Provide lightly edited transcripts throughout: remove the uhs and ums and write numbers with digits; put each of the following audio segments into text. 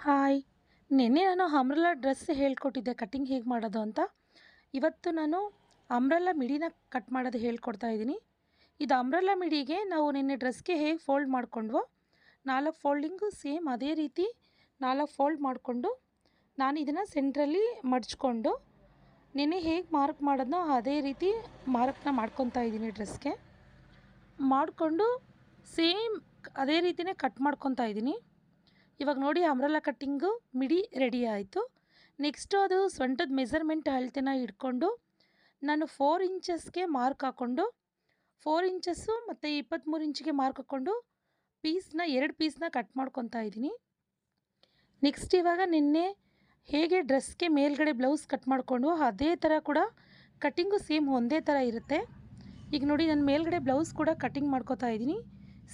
Hi! ನೆನ್ನೆ ನಾನು umbrella dress ಹೇಳ್ಕೊಟ್ಟಿದ್ದೆ cutting ಹೇಗೆ ಮಾಡೋದು ಅಂತ. ಇವತ್ತು ನಾನು ಅಂಬ್ರೆಲಾ ಮಿಡಿನ ಕಟ್ ಮಾಡೋದು ಹೇಳ್ಕೊಡ್ತಾ ಇದ್ದೀನಿ. ಇದು ಅಂಬ್ರೆಲಾ ಮಿಡಿಗೆ ನಾವು ನಿನ್ನೆ ಡ್ರೆಸ್ಗೆ ಹೇಗೆ ಫೋಲ್ಡ್ ಮಾಡ್ಕೊಂಡ್ವೋ 4 ಫೋಲ್ಡಿಂಗು ಸೇಮ್ ಅದೇ ರೀತಿ 4 ಫೋಲ್ಡ್ ಮಾಡಿಕೊಂಡು ನಾನು ಇದನ್ನು ಸೆಂಟ್ರಲ್ಲಿ ಮಡಚ್ಕೊಂಡು ನೆನ್ನೆ ಹೇಗೆ ಮಾರ್ಕ್ ಮಾಡಿದ್ನೋ ಅದೇ ರೀತಿ ಮಾರ್ಕ್ನ ಮಾಡ್ಕೊತಾ ಇದ್ದೀನಿ ಡ್ರೆಸ್ಗೆ. ಮಾಡಿಕೊಂಡು ಸೇಮ್ ಅದೇ ರೀತಿಯೇ ಕಟ್ ಮಾಡ್ಕೊತಾ ಇದ್ದೀನಿ. ಇವಾಗ ನೋಡಿ ಅಂಬ್ರೆಲಾ ಕಟ್ಟಿಂಗು ಮಿಡಿ ರೆಡಿ ಆಯಿತು. ನೆಕ್ಸ್ಟು ಅದು ಸೊಂಟದ ಮೆಸರ್ಮೆಂಟ್ ಅಳತೆನ ಇಟ್ಕೊಂಡು ನಾನು 4 ಇಂಚಸ್ಗೆ ಮಾರ್ಕ್ ಹಾಕ್ಕೊಂಡು 4 ಇಂಚಸ್ಸು ಮತ್ತು 23 ಇಂಚಿಗೆ ಮಾರ್ಕ್ ಹಾಕ್ಕೊಂಡು ಪೀಸ್ನ 2 ಪೀಸ್ನ ಕಟ್ ಮಾಡ್ಕೊತಾ ಇದ್ದೀನಿ. ನೆಕ್ಸ್ಟ್ ಇವಾಗ ನಿನ್ನೆ ಹೇಗೆ ಡ್ರೆಸ್ಗೆ ಮೇಲ್ಗಡೆ ಬ್ಲೌಸ್ ಕಟ್ ಮಾಡಿಕೊಂಡು ಅದೇ ಥರ ಕೂಡ ಕಟ್ಟಿಂಗು ಸೇಮ್ ಒಂದೇ ಥರ ಇರುತ್ತೆ. ಈಗ ನೋಡಿ ನಾನು ಮೇಲ್ಗಡೆ ಬ್ಲೌಸ್ ಕೂಡ ಕಟ್ಟಿಂಗ್ ಮಾಡ್ಕೊತಾ ಇದ್ದೀನಿ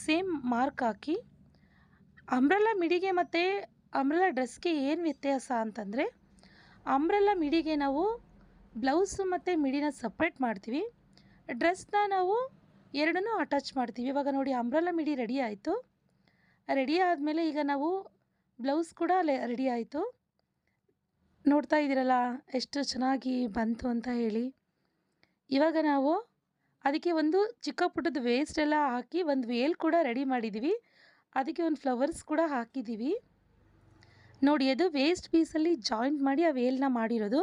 ಸೇಮ್ ಮಾರ್ಕ್ ಹಾಕಿ. ಅಂಬ್ರೆಲಾ ಮಿಡಿಗೆ ಮತ್ತು ಅಂಬ್ರೆಲಾ ಡ್ರೆಸ್ಗೆ ಏನು ವ್ಯತ್ಯಾಸ ಅಂತಂದರೆ, ಅಂಬ್ರೆಲಾ ಮಿಡಿಗೆ ನಾವು ಬ್ಲೌಸು ಮತ್ತು ಮಿಡಿನ ಸಪ್ರೇಟ್ ಮಾಡ್ತೀವಿ, ಡ್ರೆಸ್ನ ನಾವು ಎರಡನ್ನೂ ಅಟ್ಯಾಚ್ ಮಾಡ್ತೀವಿ. ಇವಾಗ ನೋಡಿ ಅಂಬ್ರೆಲಾ ಮಿಡಿ ರೆಡಿ ಆಯಿತು. ರೆಡಿ ಆದಮೇಲೆ ಈಗ ನಾವು ಬ್ಲೌಸ್ ಕೂಡ ರೆಡಿ ಆಯಿತು. ನೋಡ್ತಾ ಇದ್ದೀರಲ್ಲ ಎಷ್ಟು ಚೆನ್ನಾಗಿ ಬಂತು ಅಂತ ಹೇಳಿ. ಇವಾಗ ನಾವು ಅದಕ್ಕೆ ಒಂದು ಚಿಕ್ಕ ಪುಟ್ಟದ ವೇಸ್ಟ್ ಎಲ್ಲ ಹಾಕಿ ಒಂದು ವೇಲ್ ಕೂಡ ರೆಡಿ ಮಾಡಿದ್ದೀವಿ. ಅದಕ್ಕೆ ಒಂದು ಫ್ಲವರ್ಸ್ ಕೂಡ ಹಾಕಿದ್ದೀವಿ. ನೋಡಿ ಅದು ವೇಸ್ಟ್ ಪೀಸಲ್ಲಿ ಜಾಯಿಂಟ್ ಮಾಡಿ ಆ ವೇಲ್ನ ಮಾಡಿರೋದು.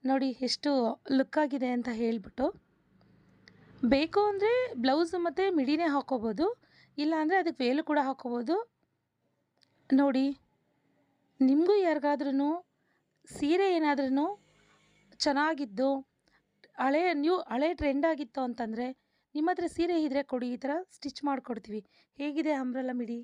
ನೋಡಿ ಎಷ್ಟು ಲುಕ್ಕಾಗಿದೆ ಅಂತ ಹೇಳಿಬಿಟ್ಟು. ಬೇಕು ಅಂದರೆ ಬ್ಲೌಸು ಮತ್ತು ಮಿಡಿನೇ ಹಾಕ್ಕೋಬೋದು, ಇಲ್ಲಾಂದರೆ ಅದಕ್ಕೆ ವೇಲು ಕೂಡ ಹಾಕ್ಕೋಬೋದು. ನೋಡಿ ನಿಮಗೂ ಯಾರಿಗಾದ್ರೂ ಸೀರೆ ಏನಾದ್ರೂ ಚೆನ್ನಾಗಿದ್ದು ಹಳೆ ಟ್ರೆಂಡ್ ಆಗಿತ್ತು ಅಂತಂದರೆ ನಿಮ್ಮ ಹತ್ರ ಸೀರೆ ಇದ್ದರೆ ಕೊಡಿ, ಈ ಥರ ಸ್ಟಿಚ್ ಮಾಡಿಕೊಡ್ತೀವಿ. ಹೇಗಿದೆ ಅಂಬ್ರೆಲಾ ಮಿಡಿ?